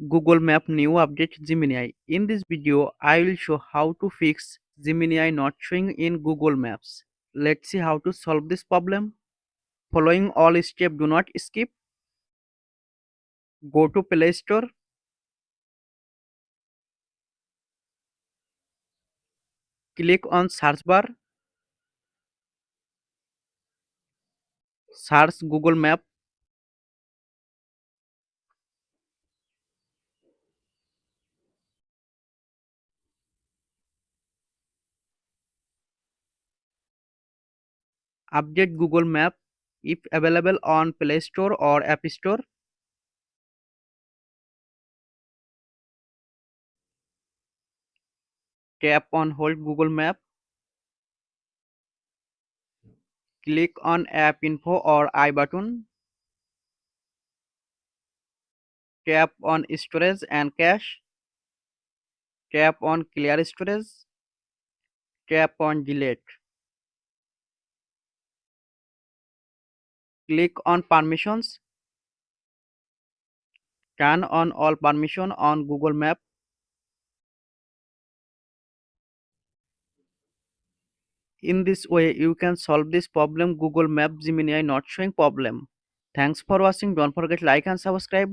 Google Map new update Gemini. In this video, I will show how to fix Gemini not showing in Google Maps. Let's see how to solve this problem. Following all steps, do not skip. Go to Play Store. Click on search bar. Search Google Map. Update Google Map if available on Play Store or App Store. Tap on Hold Google Map. Click on App Info or I button. Tap on Storage and Cache. Tap on Clear Storage. Tap on Delete. Click on Permissions. Turn on all permission on Google Map. In this way, you can solve this problem Google Map Gemini not showing problem. Thanks for watching. Don't forget like and subscribe.